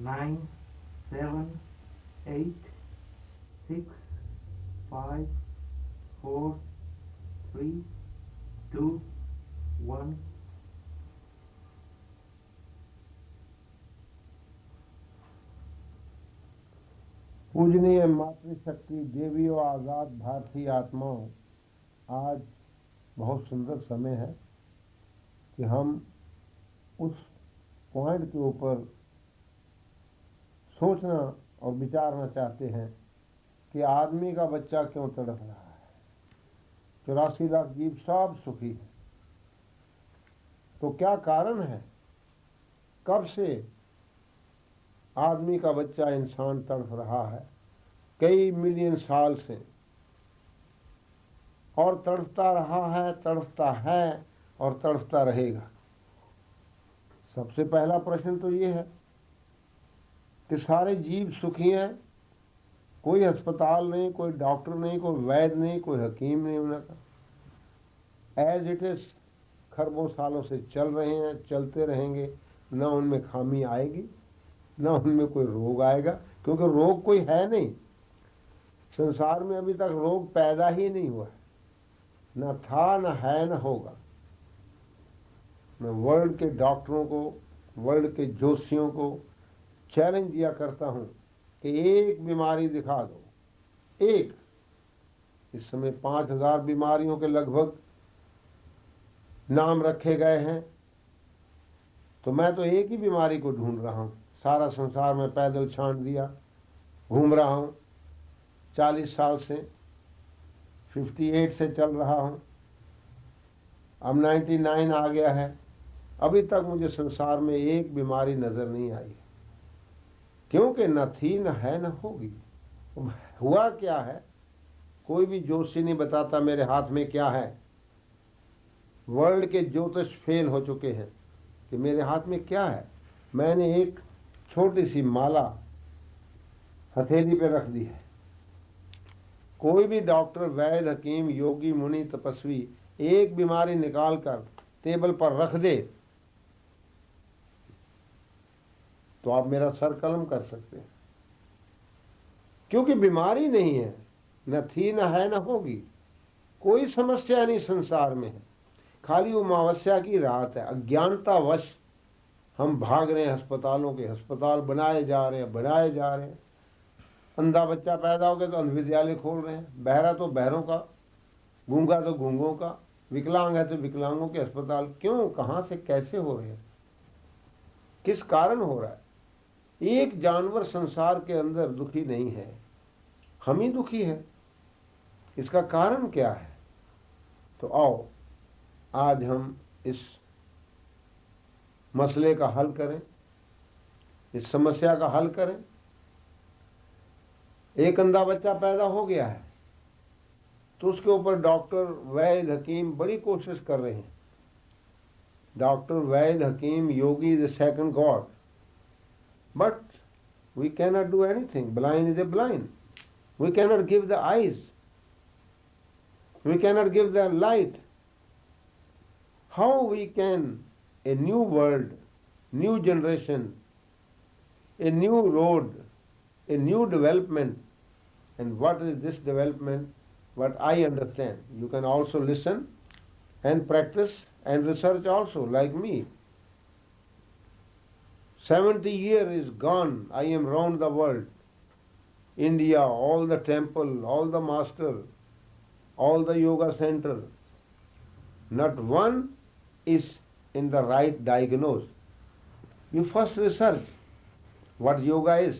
9, 7, 8, 6, 5, 4, 3, 2, 1. पूजनीय मातृशक्ति देवियों, आज़ाद भारतीय आत्माओं, आज बहुत सुंदर समय है कि हम उस पॉइंट के ऊपर सोचना और विचारना चाहते हैं कि आदमी का बच्चा क्यों तड़प रहा है। 84 लाख जीव सब सुखी हैं, तो क्या कारण है? कब से आदमी का बच्चा इंसान तड़प रहा है? कई मिलियन साल से, और तड़पता रहा है, तड़पता है और तड़पता रहेगा। सबसे पहला प्रश्न तो ये है कि सारे जीव सुखी हैं, कोई अस्पताल नहीं, कोई डॉक्टर नहीं, कोई वैद्य नहीं, कोई हकीम नहीं उनका। एज इट इज खरबों सालों से चल रहे हैं, चलते रहेंगे, न उनमें खामी आएगी, न उनमें कोई रोग आएगा, क्योंकि रोग कोई है नहीं। संसार में अभी तक रोग पैदा ही नहीं हुआ है, न था, न है, न होगा। मैं वर्ल्ड के डॉक्टरों को, वर्ल्ड के जोशियों को चैलेंज दिया करता हूं कि एक बीमारी दिखा दो, एक। इस समय 5000 बीमारियों के लगभग नाम रखे गए हैं, तो मैं तो एक ही बीमारी को ढूंढ रहा हूं। सारा संसार में पैदल छांट दिया, घूम रहा हूं 40 साल से, 58 से चल रहा हूं, अब 99 आ गया है। अभी तक मुझे संसार में एक बीमारी नजर नहीं आई, क्योंकि न थी, न है, न होगी। हुआ क्या है कोई भी जोशी नहीं बताता मेरे हाथ में क्या है। वर्ल्ड के ज्योतिष फेल हो चुके हैं कि मेरे हाथ में क्या है। मैंने एक छोटी सी माला हथेली पे रख दी है। कोई भी डॉक्टर, वैद्य, हकीम, योगी, मुनि, तपस्वी एक बीमारी निकाल कर टेबल पर रख दे तो आप मेरा सर कलम कर सकते हैं, क्योंकि बीमारी नहीं है, न थी, न है, न होगी। कोई समस्या नहीं संसार में है, खाली अमावस्या की रात है। अज्ञानतावश हम भाग रहे हैं अस्पतालों के, अस्पताल बनाए जा रहे हैं, बनाए जा रहे हैं। अंधा बच्चा पैदा हो गया तो अंध विद्यालय खोल रहे हैं, बहरा तो बहरों का, गूंगा तो गूंगों का, विकलांग है तो विकलांगों के अस्पताल। क्यों, कहां से, कैसे हो रहे हैं, किस कारण हो रहा है? एक जानवर संसार के अंदर दुखी नहीं है, हम ही दुखी हैं। इसका कारण क्या है? तो आओ आज हम इस मसले का हल करें, इस समस्या का हल करें। एक अंधा बच्चा पैदा हो गया है तो उसके ऊपर डॉक्टर, वैद्य, हकीम बड़ी कोशिश कर रहे हैं। Doctor, vaidya, hakim, yogi is the second god, but we cannot do anything. Blind is a blind. We cannot give the eyes, we cannot give the light. How we can, a new world, new generation, a new road, a new development? And what is this development? What I understand, you can also listen and practice and research also, like me. 70 years is gone, I am round the world. India, all the temple, all the master, all the yoga center. Not one is in the right diagnose. You first research what yoga is.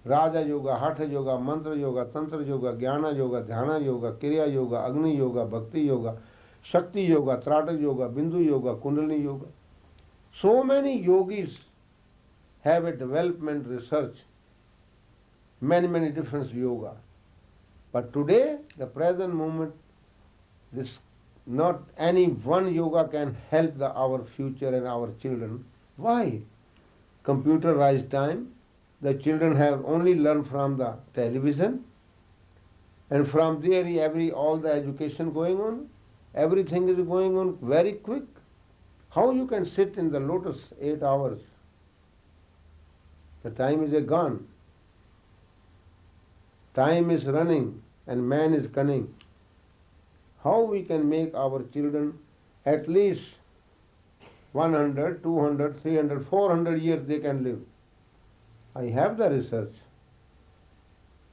Raja yoga, hatha yoga, mantra yoga, tantra yoga, jnana yoga, dhyana yoga, kriya yoga, agni yoga, bhakti yoga, shakti yoga, trata yoga, bindu yoga, kundalini yoga. So many yogis have a development research, many different yoga. But today, the present moment, this not any one yoga can help our future and our children. Why? Computerized time, the children have only learned from the television, and from there all the education going on, everything is going on very quick. How you can sit in the lotus 8 hours? The time is gone. Time is running and man is cunning. How we can make our children at least 100, 200, 300, 400 years they can live. I have the research.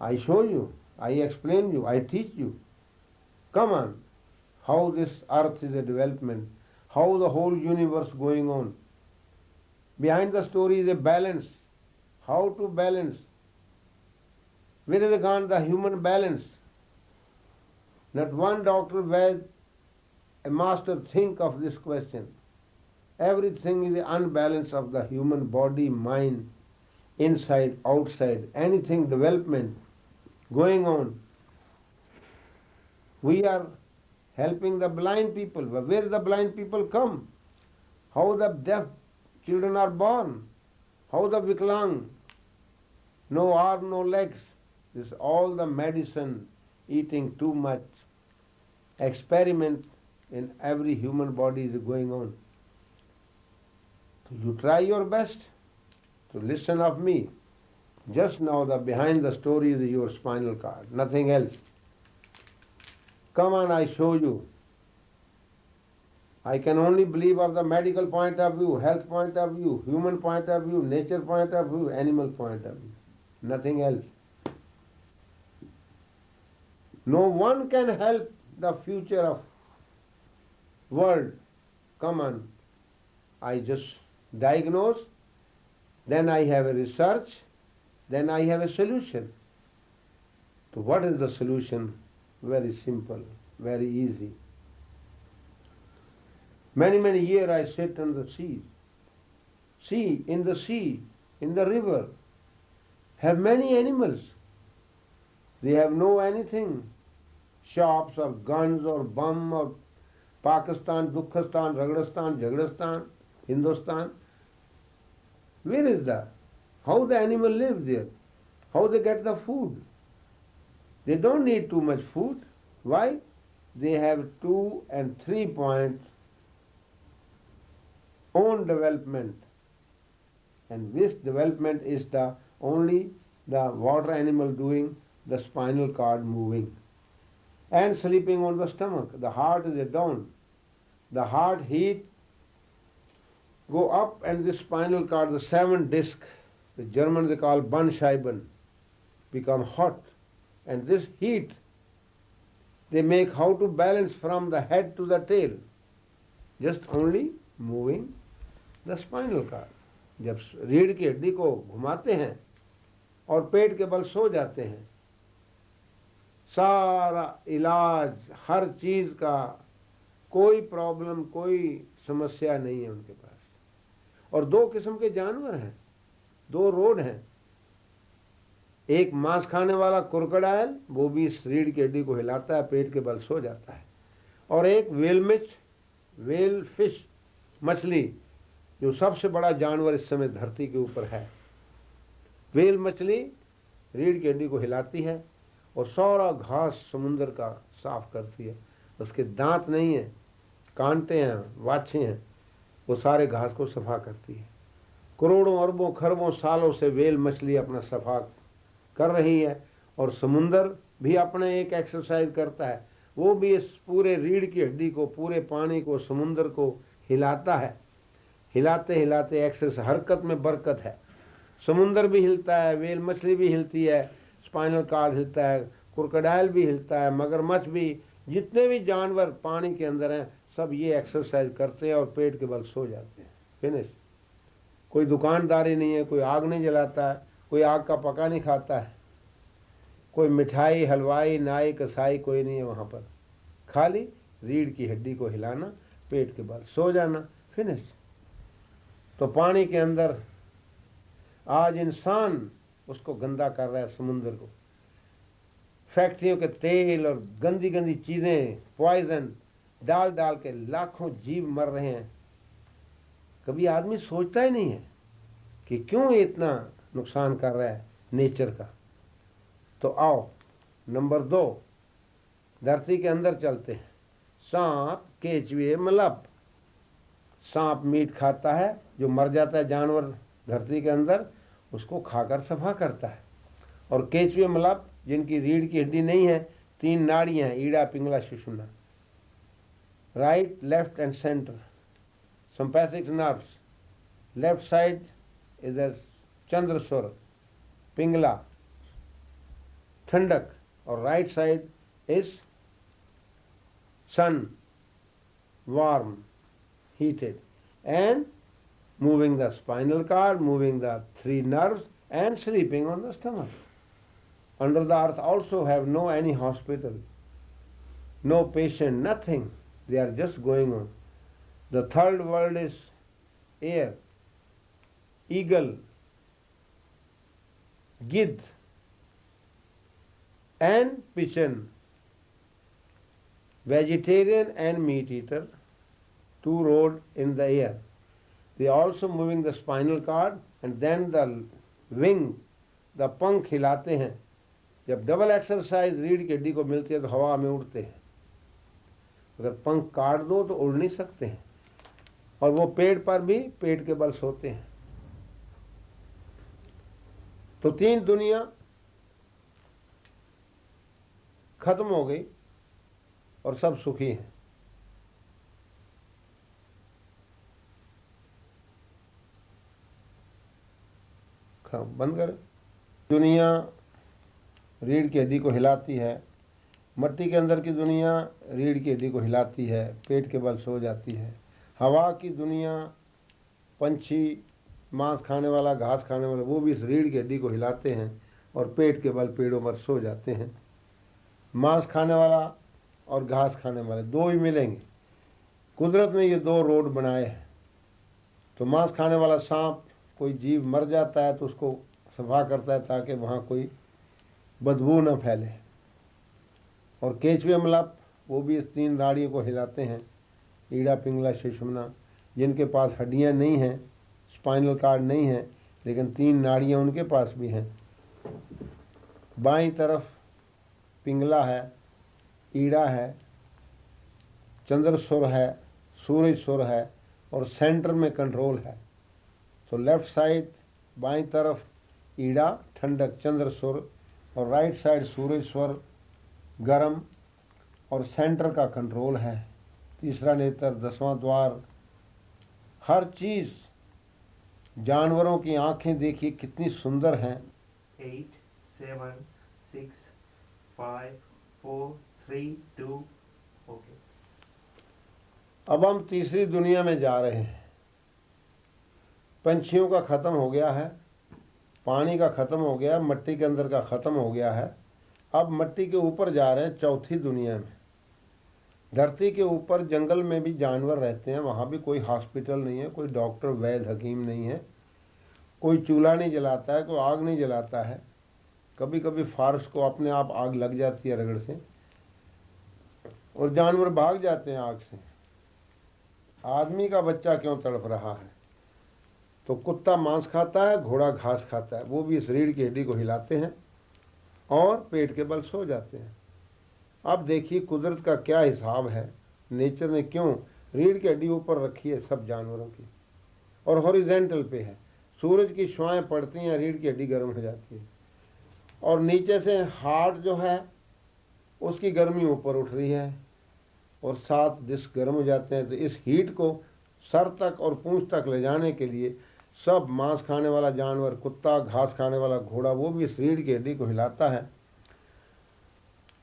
I show you, I explain you, I teach you. Come on, how this earth is a development, how the whole universe going on. Behind the story is a balance. How to balance? Where is gone the human balance? Not one doctor, Ved, a master think of this question. Everything is the unbalance of the human body, mind, inside, outside, anything development going on. We are helping the blind people. But where the blind people come? How the deaf children are born? How the Viklang? No arm, no legs. This is all the medicine, eating too much. Experiment in every human body is going on. You try your best to listen of me. Just now the behind the story is your spinal cord, nothing else. Come on, I show you. I can only believe of the medical point of view, health point of view, human point of view, nature point of view, animal point of view. Nothing else. No one can help the future of world. Come on. I just diagnose, then I have a research, then I have a solution. So what is the solution? Very simple, very easy. Many years I sit on the sea. Sea, in the river, have many animals. They have no anything. Shops or guns or bomb or Pakistan, Dukkhistan, Ragdastan, Jagdastan, Hindustan. Where is that? How the animal live there? How they get the food? They don't need too much food. Why? They have 2 and 3 points own development. And this development is the only the water animal doing, the spinal cord moving. And sleeping on the stomach. The heart is down. The heart heat go up and the spinal cord, the 7 disc, the German they call Bandscheiben, become hot. And this heat, they make how to balance from the head to the tail. Just only moving the spinal cord. जब रीढ़ की हड्डी को घुमाते हैं और पेट के बल सो जाते हैं, सारा इलाज हर चीज का कोई प्रॉब्लम कोई समस्या नहीं है उनके पास। और 2 किस्म के जानवर हैं, 2 रोड हैं। एक मांस खाने वाला क्रोकोडाइल, वो भी इस रीढ़ की हड्डी को हिलाता है, पेट के बल सो जाता है। और एक वेल फिश, मछली, जो सबसे बड़ा जानवर इस समय धरती के ऊपर है। वेल मछली रीढ़ की हड्डी को हिलाती है और सारा घास समुद्र का साफ करती है। उसके दांत नहीं है, कांटे हैं, वाछे हैं, वो सारे घास को सफा करती है। करोड़ों अरबों खरबों सालों से वेल मछली अपना सफा कर रही है। और समुद्र भी अपने एक एक्सरसाइज करता है, वो भी इस पूरे रीढ़ की हड्डी को, पूरे पानी को, समुद्र को हिलाता है। हिलाते हिलाते एक्सरसाइज, हरकत में बरकत है। समुद्र भी हिलता है, वेल मछली भी हिलती है, स्पाइनल कॉर्ड हिलता है, क्रोकोडाइल भी हिलता है, मगरमच्छ भी, जितने भी जानवर पानी के अंदर हैं सब ये एक्सरसाइज करते हैं और पेट के बल सो जाते हैं। फिनिश। कोई दुकानदारी नहीं है, कोई आग नहीं जलाता है, कोई आग का पका नहीं खाता है, कोई मिठाई हलवाई नाई कसाई कोई नहीं है वहाँ पर। खाली रीढ़ की हड्डी को हिलाना, पेट के बल सो जाना, फिनिश। तो पानी के अंदर आज इंसान उसको गंदा कर रहा है, समुद्र को। फैक्ट्रियों के तेल और गंदी गंदी चीजें, पॉइजन डाल डाल के लाखों जीव मर रहे हैं। कभी आदमी सोचता ही नहीं है कि क्यों इतना नुकसान कर रहा है नेचर का। तो आओ नंबर 2 धरती के अंदर चलते हैं। सांप, केचुए, मलप। सांप मीट खाता है, जो मर जाता है जानवर धरती के अंदर, उसको खाकर सफा करता है। और केचुए मलप जिनकी रीढ़ की हड्डी नहीं है, 3 नाड़ियां हैं, Ida, Pingala, Sushumna, right, left and centre, sympathetic nerves, left side is as Chandrasur, Pingla, Thandak, और right side is sun, warm, heated, and moving the spinal cord, moving the 3 nerves, and sleeping on the stomach. Under the earth also have no any hospital, no patient, nothing. They are just going on. The third world is air, eagle, gid, and pigeon, vegetarian and meat eater, 2 rode in the air. They also moving the spinal cord, and then the wing, the पंख हिलाते हैं। जब double exercise रीढ़ की हड्डी को मिलती है तो हवा में उड़ते हैं। अगर पंख काट दो तो उड़ नहीं सकते हैं। और वो पेड़ पर भी पेट के बल सोते हैं। तो 3 दुनिया खत्म हो गई और सब सुखी हैं। बंद कर। दुनिया रीढ़ की हड्डी को हिलाती है। मट्टी के अंदर की दुनिया रीढ़ की हड्डी को हिलाती है, पेट के बल सो जाती है। हवा की दुनिया, पंछी, मांस खाने वाला, घास खाने वाला, वो भी इस रीढ़ की हड्डी को हिलाते हैं और पेट के बल पेड़ों पर सो जाते हैं। मांस खाने वाला और घास खाने वाले 2 ही मिलेंगे। कुदरत ने ये 2 रोड बनाए हैं। तो मांस खाने वाला सांप, कोई जीव मर जाता है तो उसको सफा करता है ताकि वहाँ कोई बदबू न फैले। और केचुए मलप वो भी इस 3 नाड़ियों को हिलाते हैं, ईड़ा, पिंगला, सुषुम्ना, जिनके पास हड्डियाँ नहीं हैं, स्पाइनल कार्ड नहीं है, लेकिन 3 नाड़ियाँ उनके पास भी हैं। बाईं तरफ पिंगला है, ईड़ा है, चंद्रसुर है, सूरज सुर है, और सेंटर में कंट्रोल है। तो लेफ्ट साइड बाईं तरफ ईड़ा, ठंडक, चंद्रसुर, और राइट साइड सूरज स्वर, गरम, और सेंटर का कंट्रोल है। तीसरा नेत्र, 10वां द्वार, हर चीज। जानवरों की आंखें देखिए कितनी सुंदर हैं। 8, 7, 6, 5, 4, 3, 2, ओके। अब हम तीसरी दुनिया में जा रहे हैं। पंछियों का खत्म हो गया है, पानी का खत्म हो गया, मट्टी के अंदर का खत्म हो गया है। अब मट्टी के ऊपर जा रहे हैं, चौथी दुनिया में। धरती के ऊपर जंगल में भी जानवर रहते हैं, वहाँ भी कोई हॉस्पिटल नहीं है, कोई डॉक्टर, वैद्य, हकीम नहीं है, कोई चूल्हा नहीं जलाता है, कोई आग नहीं जलाता है। कभी कभी फॉरेस्ट को अपने आप आग लग जाती है रगड़ से, और जानवर भाग जाते हैं आग से। आदमी का बच्चा क्यों तड़प रहा है? तो कुत्ता मांस खाता है, घोड़ा घास खाता है, वो भी इस रीढ़ की हड्डी को हिलाते हैं और पेट के बल सो जाते हैं। अब देखिए कुदरत का क्या हिसाब है। नेचर ने क्यों रीढ़ की हड्डी ऊपर रखी है सब जानवरों की, और हॉरिजेंटल पे है। सूरज की छुआएं पड़ती हैं, रीढ़ की हड्डी गर्म हो जाती है, और नीचे से हार्ट जो है उसकी गर्मी ऊपर उठ रही है, और 7 डिस्क गर्म हो जाते हैं। तो इस हीट को सर तक और पूंछ तक ले जाने के लिए सब मांस खाने वाला जानवर, कुत्ता, घास खाने वाला घोड़ा, वो भी इस रीढ़ की हड्डी को हिलाता है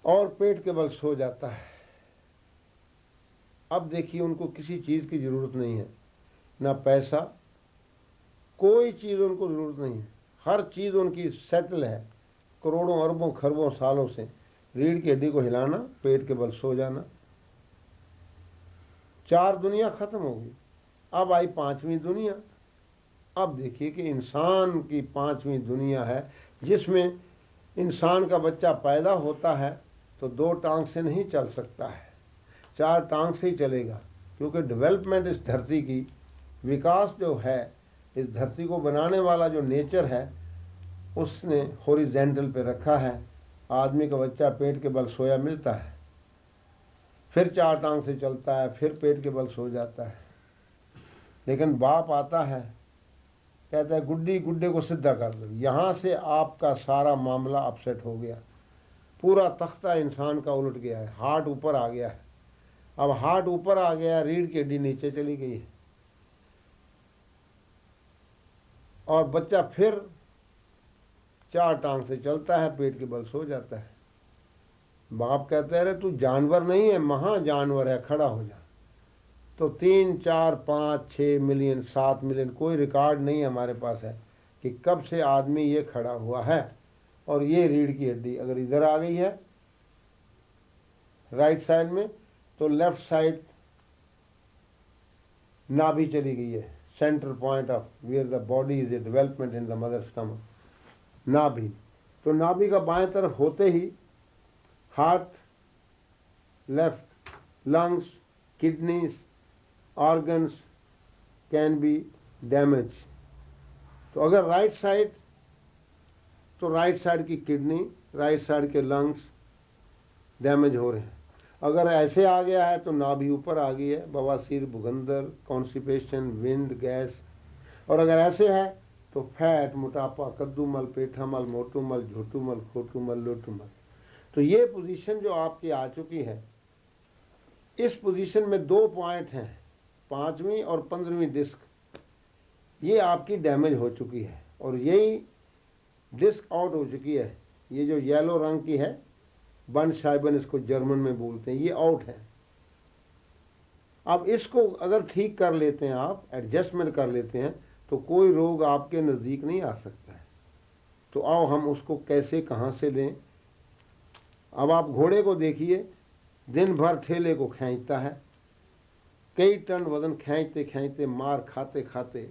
और पेट के बल सो जाता है। अब देखिए उनको किसी चीज़ की ज़रूरत नहीं है, ना पैसा, कोई चीज़ उनको ज़रूरत नहीं है। हर चीज़ उनकी सेटल है, करोड़ों अरबों खरबों सालों से। रीढ़ की हड्डी को हिलाना, पेट के बल सो जाना। 4 दुनिया खत्म हो गई। अब आई 5वीं दुनिया। अब देखिए कि इंसान की 5वीं दुनिया है, जिसमें इंसान का बच्चा पैदा होता है तो 2 टांग से नहीं चल सकता है, 4 टांग से ही चलेगा। क्योंकि डेवलपमेंट इस धरती की, विकास जो है इस धरती को बनाने वाला जो नेचर है उसने हॉरिजेंटल पे रखा है। आदमी का बच्चा पेट के बल सोया मिलता है, फिर 4 टांग से चलता है, फिर पेट के बल सो जाता है। लेकिन बाप आता है कहता है गुड्डी गुड्डे को सीधा कर दो। यहाँ से आपका सारा मामला अपसेट हो गया, पूरा तख्ता इंसान का उलट गया है, हार्ट ऊपर आ गया है। अब हार्ट ऊपर आ गया, रीढ़ की हड्डी नीचे चली गई है, और बच्चा फिर 4 टांग से चलता है, पेट के बल सो जाता है। बाप कहते हैं अरे तू जानवर नहीं है, महा जानवर है, खड़ा हो जा। तो 3, 4, 5, 6 मिलियन, 7 मिलियन, कोई रिकॉर्ड नहीं हमारे पास है कि कब से आदमी ये खड़ा हुआ है। और ये रीढ़ की हड्डी अगर इधर आ गई है राइट साइड में, तो लेफ्ट साइड नाभि चली गई है, centre point of where the body is a development in the mother stomach, नाभि। तो नाभि का बाएं तरफ होते ही heart, left, lungs, kidneys, organs can be damage. तो अगर राइट साइड, तो राइट साइड की किडनी, राइट साइड के लंग्स डैमेज हो रहे हैं। अगर ऐसे आ गया है तो नाभि ऊपर आ गई है, बवासीर, भुगंदर, कॉन्स्टिपेशन, विंड, गैस। और अगर ऐसे है तो फैट, मोटापा, कद्दूमल, पेठामल, मोटूमल, झोटूमल, खोटूमल, लोटूमल। तो ये पोजीशन जो आपकी आ चुकी है, इस पोजीशन में 2 पॉइंट हैं, 5वीं और 15वीं डिस्क, ये आपकी डैमेज हो चुकी है। और यही डिस्क आउट हो चुकी है, ये जो येलो रंग की है, बंडशाइबन इसको जर्मन में बोलते हैं, ये आउट है। अब इसको अगर ठीक कर लेते हैं आप, एडजस्टमेंट कर लेते हैं, तो कोई रोग आपके नज़दीक नहीं आ सकता है। तो आओ हम उसको कैसे, कहाँ से लें। अब आप घोड़े को देखिए, दिन भर ठेले को खींचता है, कई टन वजन खींचते खींचते, मार खाते खाते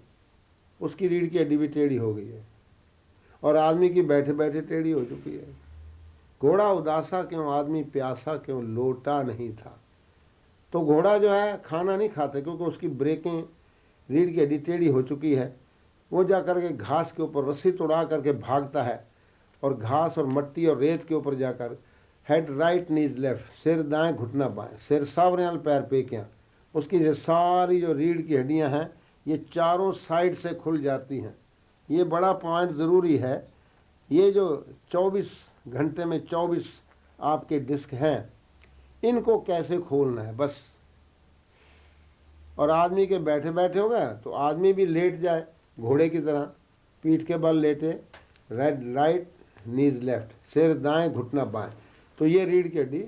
उसकी रीढ़ की हड्डी भी टेढ़ी हो गई है, और आदमी की बैठे बैठे टेढ़ी हो चुकी है। घोड़ा उदासा क्यों, आदमी प्यासा क्यों, लोटा नहीं था। तो घोड़ा जो है खाना नहीं खाता, क्योंकि उसकी ब्रेकें, रीढ़ की हड्डी टेढ़ी हो चुकी है। वो जा करके घास के ऊपर रस्सी तोड़ा करके भागता है, और घास और मट्टी और रेत के ऊपर जाकर हेड राइट, नीज लेफ्ट, सिर दाएं, घुटना बाएं, सिर सावरेल, पैर पेकियाँ, उसकी जो सारी जो रीढ़ की हड्डियाँ हैं ये चारों साइड से खुल जाती हैं। ये बड़ा पॉइंट ज़रूरी है। ये जो 24 घंटे में 24 आपके डिस्क हैं, इनको कैसे खोलना है बस। और आदमी के बैठे बैठे हो गया तो आदमी भी लेट जाए घोड़े की तरह, पीठ के बल लेटे, राइट नीज लेफ्ट, सिर दाएं, घुटना बाएं, तो ये रीढ़ की हड्डी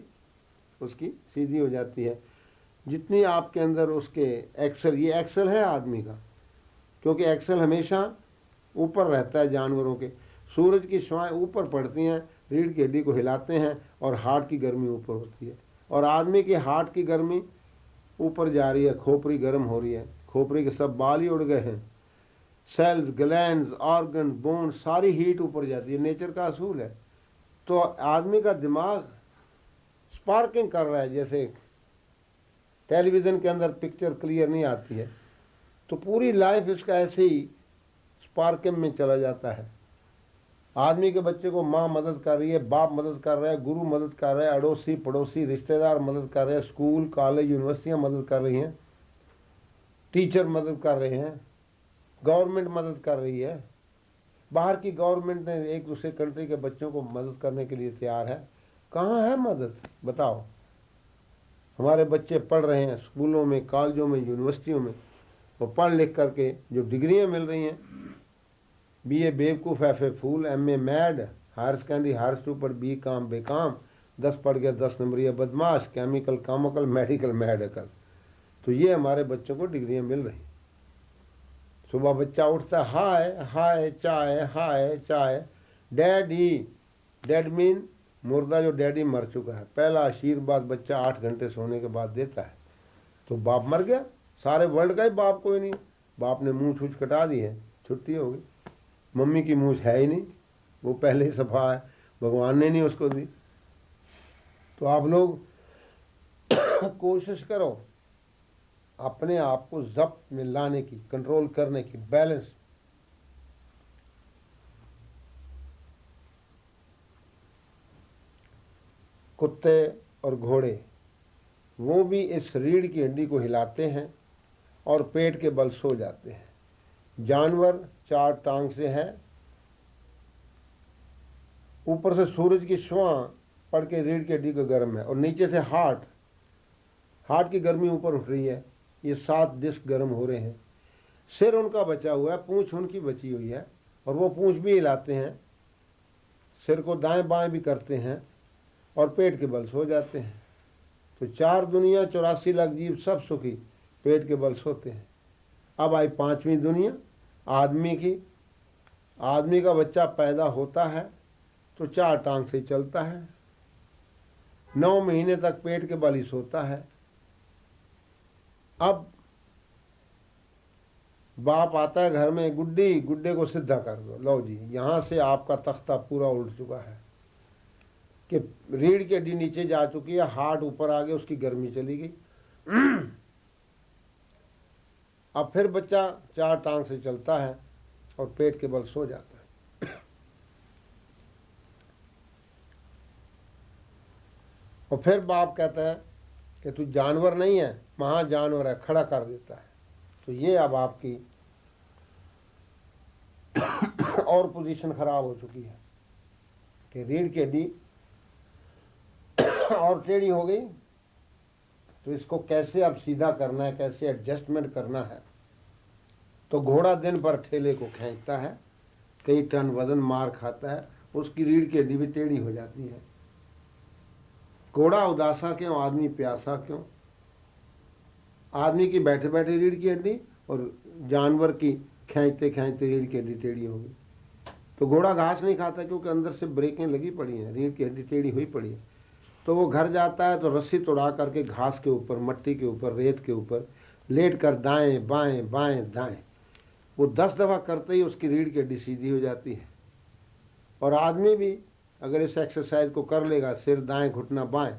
उसकी सीधी हो जाती है। जितनी आपके अंदर उसके एक्सल, ये एक्सल है आदमी का, क्योंकि एक्सल हमेशा ऊपर रहता है जानवरों के। सूरज की छाएं ऊपर पड़ती हैं, रीढ़ की हड्डी को हिलाते हैं, और हार्ट की गर्मी ऊपर होती है। और आदमी के हार्ट की गर्मी ऊपर जा रही है, खोपड़ी गर्म हो रही है, खोपड़ी के सब बाल ही उड़ गए हैं, सेल्स, ग्लैंड्स, ऑर्गन, बोन, सारी हीट ऊपर जाती है, नेचर का असूल है। तो आदमी का दिमाग स्पार्किंग कर रहा है, जैसे टेलीविज़न के अंदर पिक्चर क्लियर नहीं आती है, तो पूरी लाइफ इसका ऐसे ही स्पार्किंग में चला जाता है। आदमी के बच्चे को माँ मदद कर रही है, बाप मदद कर रहा है, गुरु मदद कर रहा है, अड़ोसी पड़ोसी रिश्तेदार मदद कर रहे हैं, स्कूल कॉलेज यूनिवर्सिटियाँ मदद कर रही हैं, टीचर मदद कर रहे हैं, गवर्नमेंट मदद कर रही है। बाहर की गवर्नमेंट ने एक दूसरे कंट्री के बच्चों को मदद करने के लिए तैयार है। कहाँ है मदद बताओ। हमारे बच्चे पढ़ रहे हैं स्कूलों में, कॉलेजों में, यूनिवर्सिटियों में, वो पढ़ लिख करके जो डिग्रियाँ मिल रही हैं, BA बेवकूफ़, FA fool, MA mad, higher secondary higher super, BCom बेकाम, 10 पढ़ गया 10 नंबरी बदमाश, केमिकल कामकल, मेडिकल मेडिकल। तो ये हमारे बच्चों को डिग्रियाँ मिल रही। सुबह बच्चा उठता, हाय हाय चाय, हाय चाय, डैडी, डैड मीन मुर्दा, जो डैडी मर चुका है। पहला आशीर्वाद बच्चा 8 घंटे सोने के बाद देता है। तो बाप मर गया, सारे वर्ल्ड का ही बाप कोई नहीं, बाप ने मुँह छूछ कटा दी है, छुट्टी हो गई। मम्मी की मूछ है ही नहीं, वो पहले ही सफा है, भगवान ने नहीं उसको दी। तो आप लोग कोशिश करो अपने आप को जब्त में लाने की, कंट्रोल करने की, बैलेंस। कुत्ते और घोड़े वो भी इस रीढ़ की हड्डी को हिलाते हैं और पेट के बल सो जाते हैं। जानवर 4 टांग से है, ऊपर से सूरज की छुआ पड़ के रीढ़ की हड्डी को गर्म है, और नीचे से हार्ट की गर्मी ऊपर उठ रही है। ये 7 डिस्क गर्म हो रहे हैं। सिर उनका बचा हुआ है, पूंछ उनकी बची हुई है, और वो पूंछ भी हिलाते हैं, सिर को दाएं बाएं भी करते हैं, और पेट के बल सो जाते हैं। तो 4 दुनिया 84 लाख जीव सब सुखी पेट के बल सोते हैं। अब आई 5वीं दुनिया आदमी की। आदमी का बच्चा पैदा होता है तो 4 टांग से चलता है, 9 महीने तक पेट के बल ही सोता है। अब बाप आता है घर में, गुड्डे को सीधा कर दो, लो जी यहां से आपका तख्ता पूरा उल्ट चुका है कि रीढ़ की हड्डी नीचे जा चुकी है, हार्ट ऊपर आ गया, उसकी गर्मी चली गई। अब फिर बच्चा 4 टांग से चलता है और पेट के बल सो जाता है। और फिर बाप कहता है कि तू जानवर नहीं है, महाजानवर है, खड़ा कर देता है। तो ये अब आपकी और पोजीशन खराब हो चुकी है कि रीढ़ की हड्डी और टेढ़ी हो गई। तो इसको कैसे अब सीधा करना है, कैसे एडजस्टमेंट करना है। तो घोड़ा दिन भर ठेले को खींचता है, कई टन वजन मार खाता है, उसकी रीढ़ की हड्डी भी टेढ़ी हो जाती है। घोड़ा उदासा क्यों, आदमी प्यासा क्यों? आदमी की बैठे बैठे रीढ़ की हड्डी और जानवर की खींचते खींचते रीढ़ की हड्डी टेढ़ी हो गई। तो घोड़ा घास नहीं खाता क्योंकि अंदर से ब्रेकें लगी पड़ी हैं, रीढ़ की हड्डी टेढ़ी हुई पड़ी है। तो वो घर जाता है तो रस्सी तोड़ा करके घास के ऊपर, मट्टी के ऊपर, रेत के ऊपर लेट कर दाएं बाएं बाएं दाएं, वो 10 दफ़ा करते ही उसकी रीढ़ की हड्डी सीधी हो जाती है। और आदमी भी अगर इस एक्सरसाइज को कर लेगा, सिर दाएं घुटना बाएं,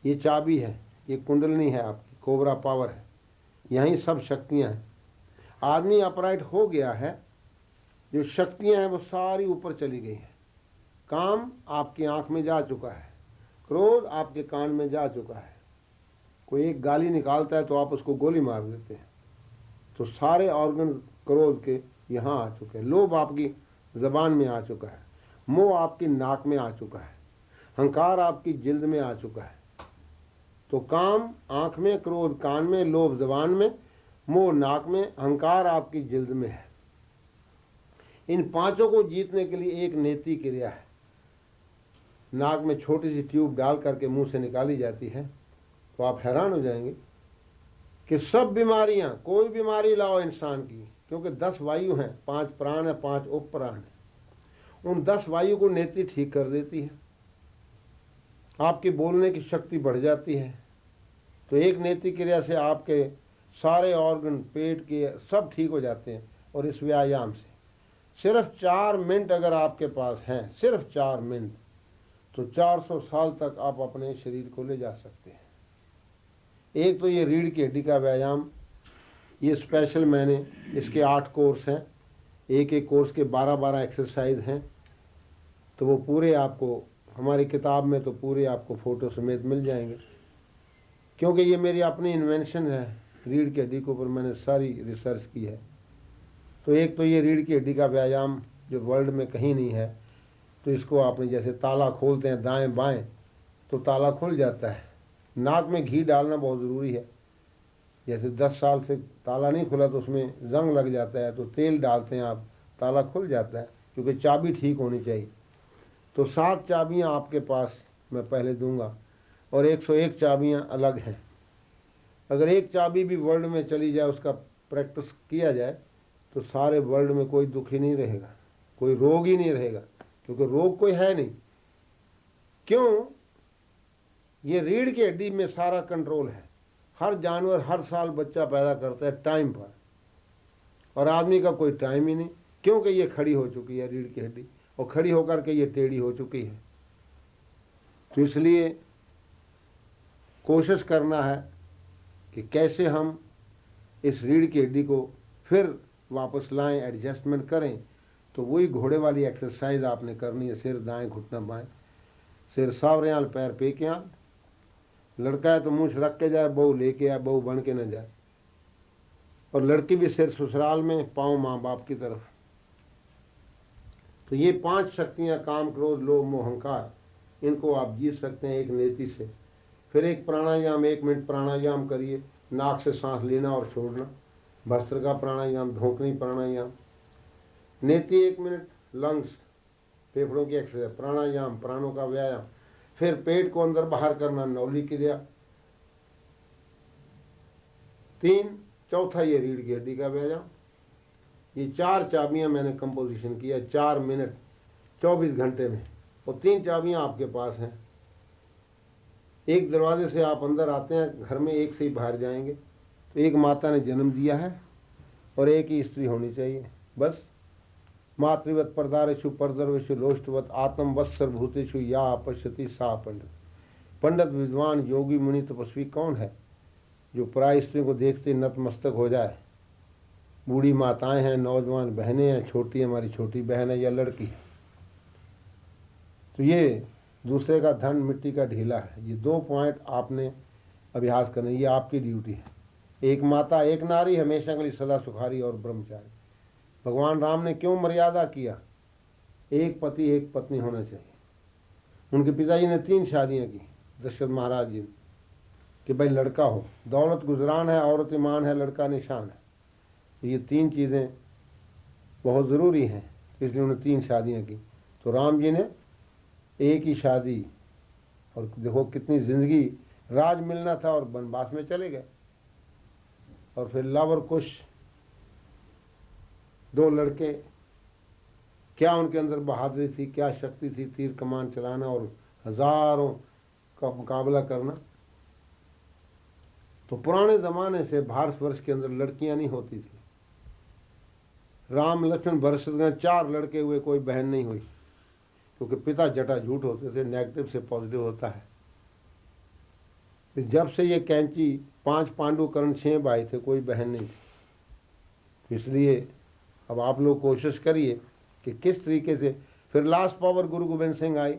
ये चाबी है, ये कुंडलनी है आपकी, कोबरा पावर है, यहीं सब शक्तियां हैं। आदमी अपराइट हो गया है, जो शक्तियां हैं वो सारी ऊपर चली गई हैं। काम आपकी आंख में जा चुका है, क्रोध आपके कान में जा चुका है। कोई एक गाली निकालता है तो आप उसको गोली मार देते हैं। तो सारे ऑर्गन क्रोध के यहाँ आ चुके हैं। लोभ आपकी जबान में आ चुका है, मोह आपकी नाक में आ चुका है, अहंकार आपकी जिल्द में आ चुका है। तो काम आंख में, क्रोध कान में, लोभ जबान में, मोह नाक में, अहंकार आपकी जिल्द में है। इन 5 को जीतने के लिए एक नेति क्रिया है। नाक में छोटी सी ट्यूब डाल करके मुंह से निकाली जाती है। तो आप हैरान हो जाएंगे कि सब बीमारियां, कोई बीमारी लाओ इंसान की, क्योंकि 10 वायु हैं, 5 प्राण है, 5 उपप्राण है, उन 10 वायु को नेति ठीक कर देती है। आपकी बोलने की शक्ति बढ़ जाती है। तो एक नेति क्रिया से आपके सारे ऑर्गन, पेट के सब ठीक हो जाते हैं। और इस व्यायाम से सिर्फ 4 मिनट अगर आपके पास हैं, सिर्फ 4 मिनट, तो 400 साल तक आप अपने शरीर को ले जा सकते हैं। एक तो ये रीढ़ की हड्डी का व्यायाम, ये स्पेशल मैंने, इसके 8 कोर्स हैं, एक एक कोर्स के 12-12 एक्सरसाइज हैं। तो वो पूरे आपको हमारी किताब में तो पूरे आपको फ़ोटो समेत मिल जाएंगे, क्योंकि ये मेरी अपनी इन्वेंशन है। रीढ़ की हड्डी के ऊपर मैंने सारी रिसर्च की है। तो एक तो ये रीढ़ की हड्डी का व्यायाम जो वर्ल्ड में कहीं नहीं है। तो इसको आपने जैसे ताला खोलते हैं दाएं बाएं, तो ताला खुल जाता है। नाक में घी डालना बहुत ज़रूरी है। जैसे 10 साल से ताला नहीं खुला तो उसमें जंग लग जाता है, तो तेल डालते हैं आप, ताला खुल जाता है, क्योंकि चाबी ठीक होनी चाहिए। तो 7 चाबियां आपके पास मैं पहले दूंगा, और 101 चाबियां अलग हैं। अगर एक चाबी भी वर्ल्ड में चली जाए, उसका प्रैक्टिस किया जाए, तो सारे वर्ल्ड में कोई दुख ही नहीं रहेगा, कोई रोग ही नहीं रहेगा, क्योंकि रोग कोई है नहीं। क्यों? ये रीढ़ की हड्डी में सारा कंट्रोल है। हर जानवर हर साल बच्चा पैदा करता है टाइम पर, और आदमी का कोई टाइम ही नहीं, क्योंकि ये खड़ी हो चुकी है रीढ़ की हड्डी, और खड़ी होकर के ये टेढ़ी हो चुकी है। तो इसलिए कोशिश करना है कि कैसे हम इस रीढ़ की हड्डी को फिर वापस लाएं, एडजस्टमेंट करें। तो वही घोड़े वाली एक्सरसाइज आपने करनी है, सिर दाएं घुटना बाएं, सिर सावरेयाल पैर पेकियाल। लड़का है तो मूछ रख के जाए, बहू लेके आए, बहू बन के न जाए। और लड़की भी सिर ससुराल में, पाँव माँ बाप की तरफ। तो ये 5 शक्तियाँ, काम, क्रोध, लोभ, मोह, अहंकार, इनको आप जीत सकते हैं एक नीति से। फिर एक प्राणायाम, 1 मिनट प्राणायाम करिए, नाक से सांस लेना और छोड़ना, भस्त्रिका प्राणायाम, धोकनी प्राणायाम, नेति 1 मिनट, लंग्स, फेफड़ों की एक्सरसाइज, प्राणायाम, प्राणों का व्यायाम, फिर पेट को अंदर बाहर करना, नौली क्रिया, 3, चौथा ये रीढ़ की हड्डी का व्यायाम। ये 4 चाबियां मैंने कंपोजिशन किया 4 मिनट 24 घंटे में, और 3 चाबियां आपके पास हैं। एक दरवाजे से आप अंदर आते हैं घर में, एक से ही बाहर जाएंगे। तो एक माता ने जन्म दिया है और एक ही स्त्री होनी चाहिए, बस। मातृवत परदारेषु परदर्वेषु लोष्टवत आत्मवत् सर्वभूतेषु या अपश्यति सा पंडित। पंडित, विद्वान, योगी, मुनि, तपस्वी कौन है जो पराई स्त्री को देखते नतमस्तक हो जाए? बूढ़ी माताएं हैं, नौजवान बहनें हैं, छोटी हमारी छोटी बहन है या लड़की है। तो ये दूसरे का धन मिट्टी का ढीला है। ये 2 पॉइंट आपने अभ्यास करना, ये आपकी ड्यूटी है। एक माता, एक नारी, हमेशा के लिए सदा सुखारी और ब्रह्मचारी। भगवान राम ने क्यों मर्यादा किया? एक पति एक पत्नी होना चाहिए। उनके पिताजी ने 3 शादियां की, दशरथ महाराज जी ने, कि भाई लड़का हो। दौलत गुजरान है, औरत ईमान है, लड़का निशान है। तो ये 3 चीज़ें बहुत ज़रूरी हैं, इसलिए उन्होंने 3 शादियां की। तो राम जी ने एक ही शादी, और देखो कितनी ज़िंदगी, राज मिलना था और वनवास में चले गए। और फिर लव और कुश, 2 लड़के, क्या उनके अंदर बहादुरी थी, क्या शक्ति थी, तीर कमान चलाना और हजारों का मुकाबला करना। तो पुराने ज़माने से भारतवर्ष के अंदर लड़कियां नहीं होती थी। राम लक्ष्मण भरत शत्रुघ्न 4 लड़के हुए, कोई बहन नहीं हुई, क्योंकि पिता जटा झूठ होते थे, नेगेटिव से पॉजिटिव होता है। तो जब से ये कैंची, 5 पांडु कर्ण 6 भाई थे, कोई बहन नहीं थी। इसलिए अब आप लोग कोशिश करिए कि किस तरीके से। फिर लास्ट पावर गुरु गोविंद सिंह आई,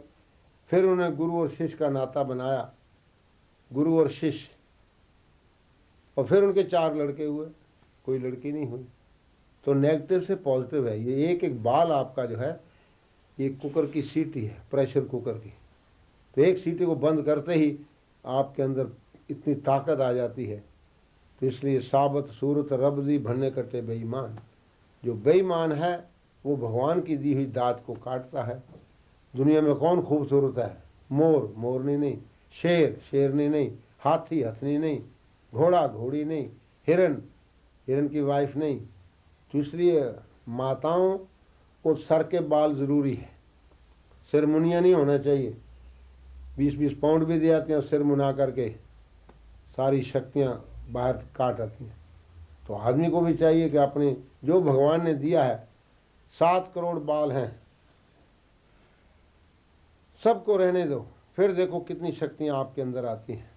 फिर उन्हें गुरु और शिष्य का नाता बनाया, गुरु और शिष्य, और फिर उनके 4 लड़के हुए, कोई लड़की नहीं हुई। तो नेगेटिव से पॉजिटिव है। ये एक एक बाल आपका जो है, ये कुकर की सीटी है, प्रेशर कुकर की। तो एक सीटी को बंद करते ही आपके अंदर इतनी ताकत आ जाती है। तो इसलिए साबत सूरत रबदी भन्ने करते बेईमान। जो बेईमान है वो भगवान की दी हुई दात को काटता है। दुनिया में कौन खूबसूरत है? मोर मोरनी नहीं, शेर शेरनी नहीं, हाथी हथनी नहीं, घोड़ा घोड़ी नहीं, हिरन हिरन की वाइफ नहीं। तो इसलिए माताओं को सर के बाल ज़रूरी है, सिर मुनिया नहीं होना चाहिए। 20-20 पाउंड भी दे आते हैं और सिर मुना करके सारी शक्तियाँ बाहर काट आती हैं। तो आदमी को भी चाहिए कि अपने जो भगवान ने दिया है, 7 करोड़ बाल हैं, सबको रहने दो, फिर देखो कितनी शक्तियाँ आपके अंदर आती हैं।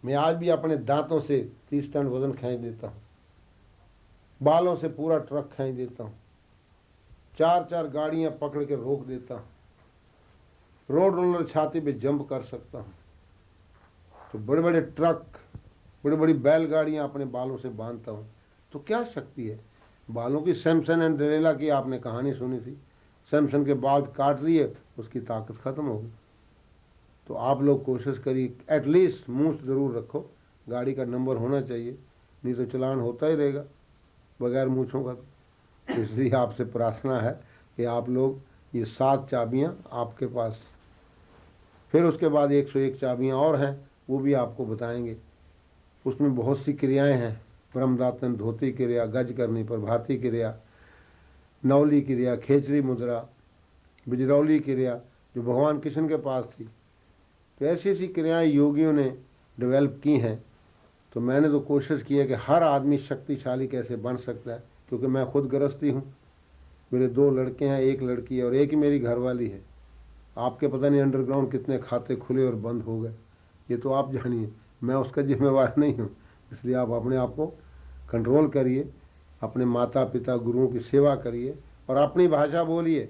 मैं आज भी अपने दांतों से 30 टन वजन खींच देता हूँ, बालों से पूरा ट्रक खींच देता हूँ, 4-4 गाड़ियाँ पकड़ के रोक देता हूँ, रोड रोलर छाती पे जंप कर सकता हूँ। तो बड़े बड़े ट्रक, बड़ी बड़ी बैलगाड़ियाँ अपने बालों से बांधता हूँ। तो क्या शक्ति है बालों की। सैमसन एंड डिलीला की आपने कहानी सुनी थी, सैमसन के बाल काट दिए, उसकी ताकत खत्म हो गई। तो आप लोग कोशिश करिए, एटलीस्ट मूंछ ज़रूर रखो, गाड़ी का नंबर होना चाहिए, नहीं तो चलान होता ही रहेगा बगैर मूंछों का। तो इसलिए आपसे प्रार्थना है कि आप लोग ये 7 चाबियाँ आपके पास, फिर उसके बाद 101 चाबियाँ और हैं, वो भी आपको बताएंगे। उसमें बहुत सी क्रियाएं हैं, ब्रह्मदातन, धोती क्रिया, गज करनी, प्रभाती क्रिया, नौली क्रिया, खेचरी मुद्रा, बिजरौली क्रिया, जो भगवान कृष्ण के पास थी। तो ऐसी ऐसी क्रियाएं योगियों ने डेवलप की हैं। तो मैंने तो कोशिश की है कि हर आदमी शक्तिशाली कैसे बन सकता है, क्योंकि मैं खुद गृहस्थी हूँ, मेरे 2 लड़के हैं, 1 लड़की है और 1 ही मेरी घरवाली है। आपके पता नहीं अंडरग्राउंड कितने खाते खुले और बंद हो गए, ये तो आप जानिए, मैं उसका जिम्मेवार नहीं हूँ। इसलिए आप अपने आप को कंट्रोल करिए, अपने माता पिता गुरुओं की सेवा करिए और अपनी भाषा बोलिए।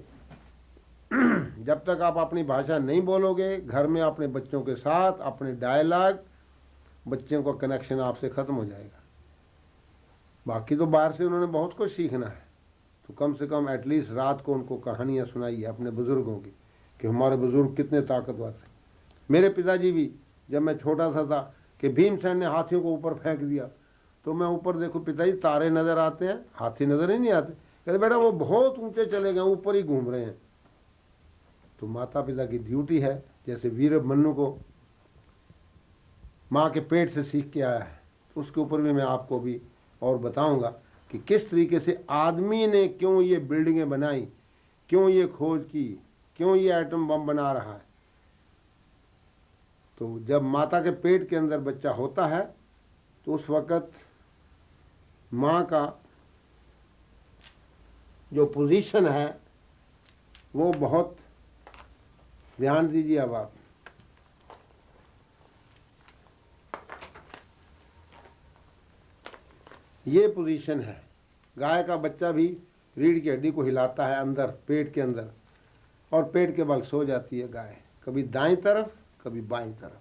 जब तक आप अपनी भाषा नहीं बोलोगे घर में अपने बच्चों के साथ, अपने डायलॉग, बच्चों का कनेक्शन आपसे ख़त्म हो जाएगा। बाकी तो बाहर से उन्होंने बहुत कुछ सीखना है, तो कम से कम एटलीस्ट रात को उनको कहानियाँ सुनाइए अपने बुज़ुर्गों की कि हमारे बुज़ुर्ग कितने ताकतवर थे। मेरे पिताजी भी, जब मैं छोटा सा था कि भीमसेन ने हाथियों को ऊपर फेंक दिया, तो मैं ऊपर देखो, पिताजी तारे नज़र आते हैं, हाथी नज़र ही नहीं आते। कहते बेटा वो बहुत ऊंचे चले गए, ऊपर ही घूम रहे हैं। तो माता पिता की ड्यूटी है, जैसे वीर मन्नू को माँ के पेट से सीख के आया है, तो उसके ऊपर भी मैं आपको भी और बताऊंगा कि किस तरीके से आदमी ने क्यों ये बिल्डिंगें बनाई, क्यों ये खोज की, क्यों ये एटम बम बना रहा है। तो जब माता के पेट के अंदर बच्चा होता है तो उस वक़्त माँ का जो पोजीशन है वो बहुत, ध्यान दीजिए अब आप, ये पोजीशन है। गाय का बच्चा भी रीढ़ की हड्डी को हिलाता है अंदर, पेट के अंदर, और पेट के बल सो जाती है गाय, कभी दाईं तरफ कभी बाईं तरफ।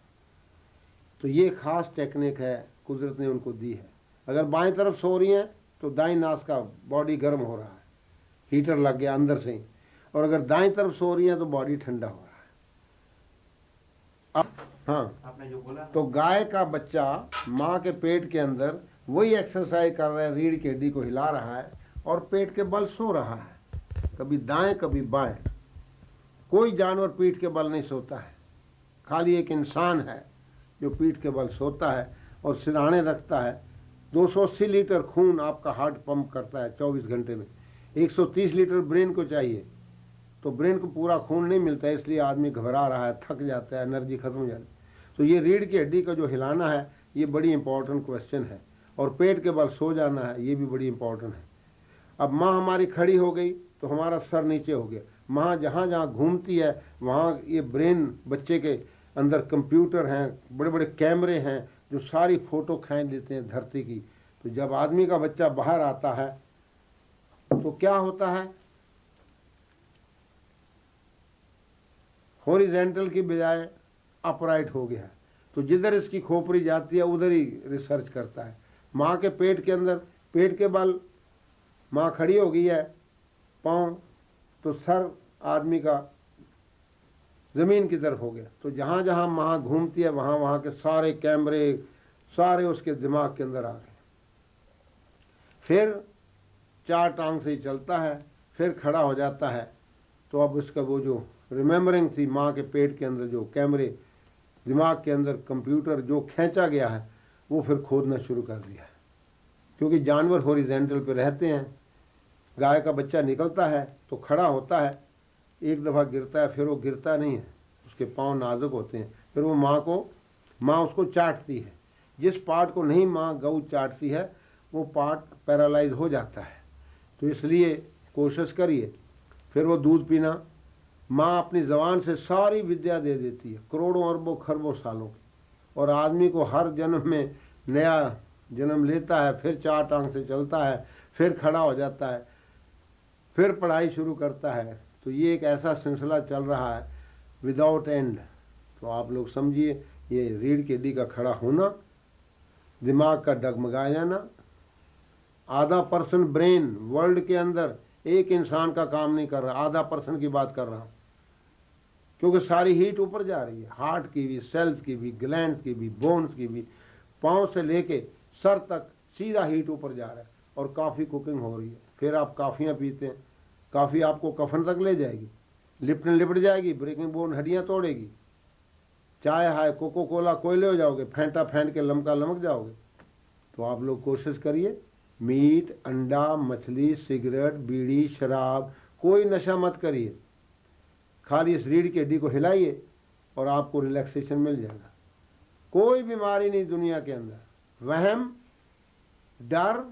तो ये खास टेक्निक है, कुदरत ने उनको दी है। अगर बाईं तरफ सो रही हैं तो दाईं नास का बॉडी गर्म हो रहा है, हीटर लग गया अंदर से ही, और अगर दाईं तरफ सो रही हैं तो बॉडी ठंडा हो रहा है। अब हाँ, आपने जो बोला, तो गाय का बच्चा माँ के पेट के अंदर वही एक्सरसाइज कर रहा है, रीढ़ की हड्डी को हिला रहा है और पेट के बल सो रहा है, कभी दाएं कभी बाएं। कोई जानवर पीठ के बल नहीं सोता है, खाली एक इंसान है जो पीठ के बल सोता है और सिरहाने रखता है। 280 लीटर खून आपका हार्ट पंप करता है 24 घंटे में, 130 लीटर ब्रेन को चाहिए, तो ब्रेन को पूरा खून नहीं मिलता है, इसलिए आदमी घबरा रहा है, थक जाता है, एनर्जी खत्म हो जाती है। तो ये रीढ़ की हड्डी का जो हिलाना है ये बड़ी इंपॉर्टेंट क्वेश्चन है, और पेट के बल सो जाना है ये भी बड़ी इंपॉर्टेंट है। अब माँ हमारी खड़ी हो गई तो हमारा सर नीचे हो गया, माँ जहाँ जहाँ घूमती है वहाँ ये ब्रेन, बच्चे के अंदर कंप्यूटर हैं, बड़े बड़े कैमरे हैं जो सारी फ़ोटो खींच लेते हैं धरती की। तो जब आदमी का बच्चा बाहर आता है तो क्या होता है, हॉरिजेंटल की बजाय अपराइट हो गया, तो जिधर इसकी खोपड़ी जाती है उधर ही रिसर्च करता है। माँ के पेट के अंदर पेट के बल माँ खड़ी हो गई है, पाँव, तो सर आदमी का ज़मीन की तरफ हो गया, तो जहाँ जहाँ माँ घूमती है वहाँ वहाँ के सारे कैमरे सारे उसके दिमाग के अंदर आ गए। फिर 4 टांग से ही चलता है, फिर खड़ा हो जाता है, तो अब उसका वो जो रिमेम्बरिंग थी माँ के पेट के अंदर, जो कैमरे दिमाग के अंदर कंप्यूटर जो खींचा गया है वो फिर खोदना शुरू कर दिया है। क्योंकि जानवर हॉरिजेंटल पे रहते हैं, गाय का बच्चा निकलता है तो खड़ा होता है, एक दफ़ा गिरता है, फिर वो गिरता नहीं है, उसके पाँव नाजुक होते हैं, फिर वो माँ उसको चाटती है। जिस पार्ट को नहीं माँ गऊ चाटती है वो पार्ट पैरालाइज हो जाता है। तो इसलिए कोशिश करिए। फिर वो दूध पीना, माँ अपनी ज़बान से सारी विद्या दे देती है, करोड़ों अरबों खरबों सालों की, और आदमी को हर जन्म में नया जन्म लेता है, फिर 4 टांग से चलता है, फिर खड़ा हो जाता है, फिर पढ़ाई शुरू करता है। तो ये एक ऐसा सिलसिला चल रहा है विदाउट एंड। तो आप लोग समझिए, ये रीढ़ की हड्डी का खड़ा होना, दिमाग का डगमगा जाना, आधा % ब्रेन वर्ल्ड के अंदर एक इंसान का काम नहीं कर रहा, आधा % की बात कर रहा हूँ, क्योंकि सारी हीट ऊपर जा रही है, हार्ट की भी, सेल्स की भी, ग्लैंड्स की भी, बोन्स की भी, पाँव से लेके सर तक सीधा हीट ऊपर जा रहा है, और काफ़ी कुकिंग हो रही है। फिर आप काफ़ियाँ पीते हैं, काफ़ी आपको कफन तक ले जाएगी, लिपट लिपट जाएगी, ब्रेकिंग बोन हड्डियाँ तोड़ेगी। चाय हाय कोको कोला कोयले हो जाओगे, फेंटा फेंट के लमका लमक जाओगे। तो आप लोग कोशिश करिए, मीट, अंडा, मछली, सिगरेट, बीड़ी, शराब, कोई नशा मत करिए, खाली इस रीढ़ की हड्डी को हिलाइए और आपको रिलैक्सेशन मिल जाएगा। कोई बीमारी नहीं दुनिया के अंदर। वहम, डर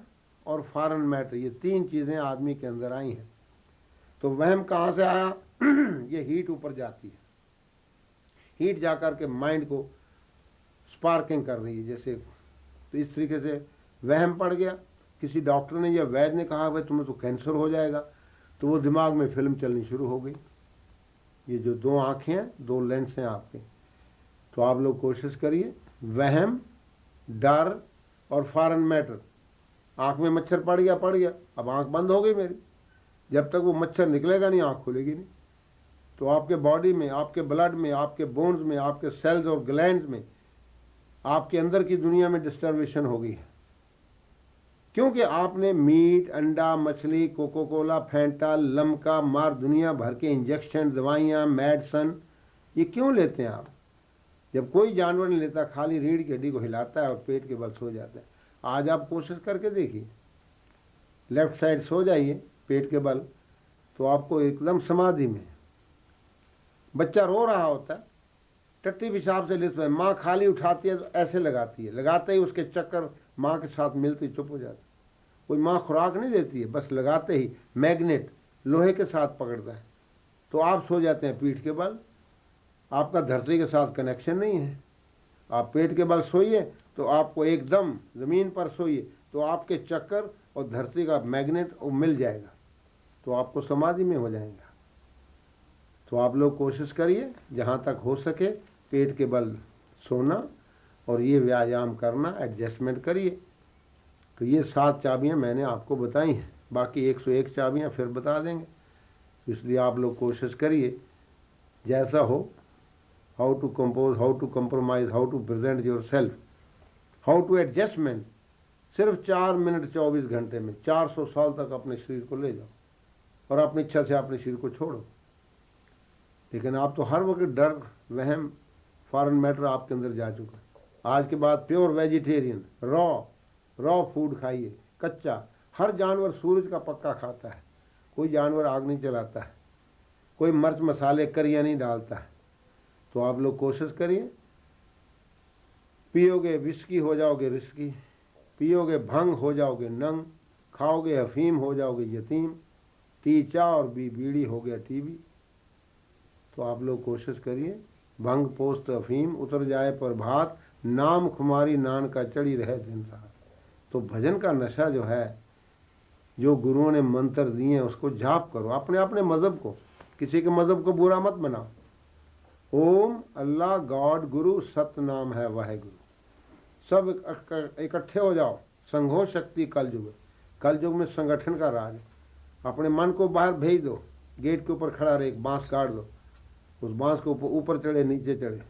और फॉरेन मैटर, ये 3 चीज़ें आदमी के अंदर आई हैं। तो वहम कहाँ से आया? ये हीट ऊपर जाती है, हीट जाकर के माइंड को स्पार्किंग कर रही है जैसे। तो इस तरीके से वहम पड़ गया, किसी डॉक्टर ने या वैद्य ने कहा भाई तुम्हें तो कैंसर हो जाएगा, तो वो दिमाग में फिल्म चलनी शुरू हो गई। ये जो 2 आँखें हैं, 2 लेंस हैं आपके। तो आप लोग कोशिश करिए, वहम, डर और फॉरेन मैटर, आँख में मच्छर पड़ गया, अब आँख बंद हो गई मेरी। जब तक वो मच्छर निकलेगा नहीं आँख खुलेगी नहीं। तो आपके बॉडी में, आपके ब्लड में, आपके बोन्स में, आपके सेल्स और ग्लैंड्स में, आपके अंदर की दुनिया में डिस्टर्बेशन हो गई है, क्योंकि आपने मीट, अंडा, मछली, कोको कोला, फैंटा, लमका, मार दुनिया भर के इंजेक्शन, दवाइयाँ, मेडिसन, ये क्यों लेते हैं आप? जब कोई जानवर नहीं लेता, खाली रीढ़ की हड्डी को हिलाता है और पेट के बल सो जाता है। आज आप कोशिश करके देखिए, लेफ्ट साइड सो जाइए पेट के बल, तो आपको एकदम समाधि में। बच्चा रो रहा होता है, टट्टी पेशाब से लिप्त है, माँ खाली उठाती है तो ऐसे लगाती है, लगाते ही उसके चक्कर माँ के साथ मिलते चुप हो जाता है। कोई माँ खुराक नहीं देती है, बस लगाते ही मैग्नेट लोहे के साथ पकड़ता है, तो आप सो जाते हैं पीठ के बल। आपका धरती के साथ कनेक्शन नहीं है। आप पेट के बल सोइए तो आपको एकदम ज़मीन पर सोइए तो आपके चक्कर और धरती का मैग्नेट वो मिल जाएगा, तो आपको समाधि में हो जाएगा। तो आप लोग कोशिश करिए जहाँ तक हो सके पेट के बल सोना और ये व्यायाम करना, एडजस्टमेंट करिए। तो ये 7 चाबियाँ मैंने आपको बताई हैं, बाकी 101 चाबियाँ फिर बता देंगे। तो इसलिए आप लोग कोशिश करिए जैसा हो, how to compose, how to compromise, how to present yourself, how to adjustment. सिर्फ 4 मिनट 24 घंटे में 400 साल तक अपने शरीर को ले जाओ और अपनी इच्छा से अपने शरीर को छोड़ो। लेकिन आप तो हर वक्त डर, वहम, फॉरेन मैटर आपके अंदर जा चुका है। आज के बाद प्योर वेजिटेरियन, रॉ फूड खाइए, कच्चा। हर जानवर सूरज का पक्का खाता है, कोई जानवर आग नहीं जलाता है, कोई मिर्च मसाले करिया नहीं डालता है। तो आप लोग कोशिश करिए, पियोगे विस्की हो जाओगे रिस्की, पियोगे भंग हो जाओगे नंग, खाओगे अफीम हो जाओगे यतीम, टी चा और बीड़ी हो गया टीबी। तो आप लोग कोशिश करिए, भंग पोस्त अफीम उतर जाए पर भात, नाम खुमारी नान का चढ़ी रहे दिन रात। तो भजन का नशा जो है, जो गुरुओं ने मंत्र दिए हैं उसको जाप करो, अपने अपने मज़हब को, किसी के मज़हब को बुरा मत बनाओ। ओम अल्लाह गॉड गुरु सतनाम है वाहेगुरु। सब इकट्ठे हो जाओ, संघो शक्ति कलयुग में संगठन का राज। अपने मन को बाहर भेज दो, गेट के ऊपर खड़ा रहे, एक बांस काट दो, उस बांस को ऊपर चढ़े नीचे चढ़े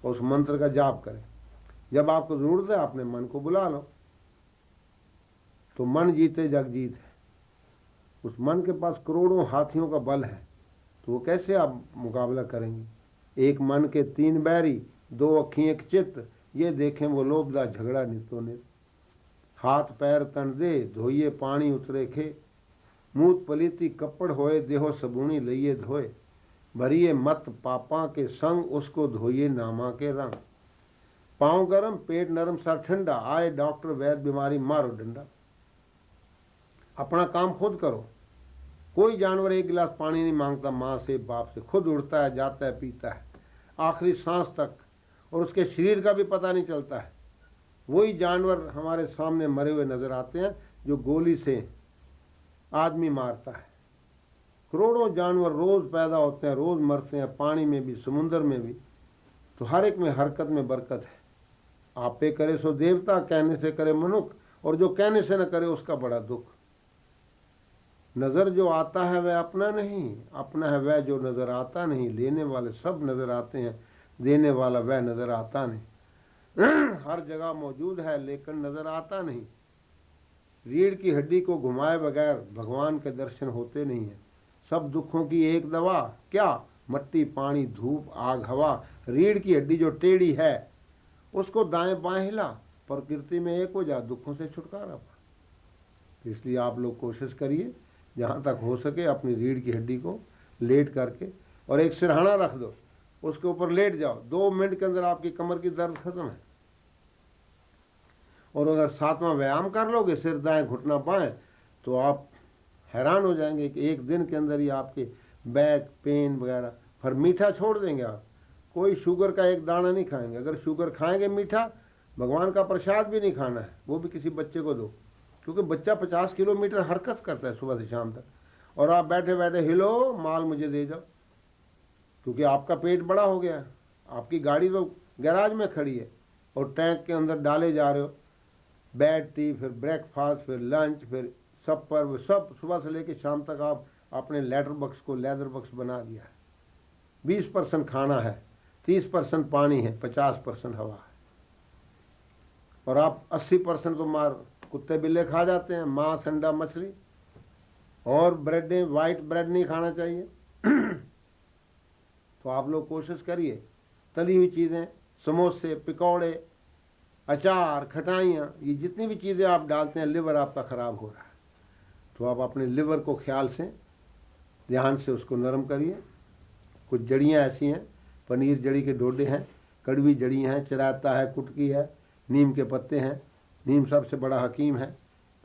और उस मंत्र का जाप करें। जब आपको जरूरत है अपने मन को बुला लो। तो मन जीते जग जीत है। उस मन के पास करोड़ों हाथियों का बल है, तो वो कैसे आप मुकाबला करेंगे? एक मन के 3 बैरी, 2 अखी एक चित्त, ये देखें वो लोभदा झगड़ा नितो नित। हाथ पैर तन दे धोइए पानी उतरे खे, मूत पलीती कपड़ होए देहो सबूनी लइए धोए, भरिए मत पापा के संग उसको धोइए नामा के रंग। पाँव गरम पेट नरम सर ठंडा, आए डॉक्टर वैद्य बीमारी मारो डंडा। अपना काम खुद करो। कोई जानवर 1 गिलास पानी नहीं मांगता माँ से बाप से, खुद उड़ता है, जाता है, पीता है आखिरी सांस तक, और उसके शरीर का भी पता नहीं चलता है। वही जानवर हमारे सामने मरे हुए नजर आते हैं जो गोली से आदमी मारता है। करोड़ों जानवर रोज पैदा होते हैं, रोज मरते हैं, पानी में भी समुद्र में भी। तो हर एक में हरकत में बरकत है। आप पे करे सो देवता, कहने से करे मनुख, और जो कहने से न करे उसका बड़ा दुख। नजर जो आता है वह अपना नहीं, अपना है वह जो नजर आता नहीं। लेने वाले सब नजर आते हैं, देने वाला वह नजर आता नहीं। हर जगह मौजूद है लेकिन नजर आता नहीं। रीढ़ की हड्डी को घुमाए बगैर भगवान के दर्शन होते नहीं है। सब दुखों की एक दवा क्या? मट्टी पानी धूप आग हवा। रीढ़ की हड्डी जो टेढ़ी है उसको दाएं बाएं हिला, प्रकृति में एक हो जा, दुखों से छुटकारा पा। इसलिए आप लोग कोशिश करिए जहाँ तक हो सके अपनी रीढ़ की हड्डी को लेट करके, और एक सिरहाना रख दो, उसके ऊपर लेट जाओ। 2 मिनट के अंदर आपकी कमर की दर्द खत्म है। और अगर 7वां व्यायाम कर लोगे, सिर दाएं घुटना बाएं, तो आप हैरान हो जाएंगे कि 1 दिन के अंदर ही आपके बैक पेन वगैरह। फिर मीठा छोड़ देंगे आप, कोई शुगर का एक दाना नहीं खाएंगे। अगर शुगर खाएंगे मीठा, भगवान का प्रसाद भी नहीं खाना है, वो भी किसी बच्चे को दो, क्योंकि बच्चा 50 किलोमीटर हरकत करता है सुबह से शाम तक, और आप बैठे बैठे हिलो माल मुझे दे जाओ, क्योंकि आपका पेट बड़ा हो गया। आपकी गाड़ी तो गैराज में खड़ी है और टैंक के अंदर डाले जा रहे हो, बेड टी, फिर ब्रेकफास्ट, फिर लंच, फिर सपर, सब सुबह से लेकर शाम तक आप अपने लेटर बॉक्स को लेदर बॉक्स बना दिया है। 20% खाना है, 30% पानी है, 50% हवा है, और आप 80% तो मार कुत्ते बिल्ले खा जाते हैं, मांस, अंडा, मछली, और ब्रेडें, वाइट ब्रेड नहीं खाना चाहिए। तो आप लोग कोशिश करिए, तली हुई चीज़ें, समोसे, पकौड़े, अचार, खटाइयाँ, ये जितनी भी चीज़ें आप डालते हैं, लिवर आपका ख़राब हो रहा है। तो आप अपने लिवर को ख्याल से, ध्यान से उसको नरम करिए। कुछ जड़ियाँ ऐसी हैं, पनीर जड़ी के डोडे हैं, कड़वी जड़ी हैं, चराता है, कुटकी है, नीम के पत्ते हैं, नीम सबसे बड़ा हकीम है।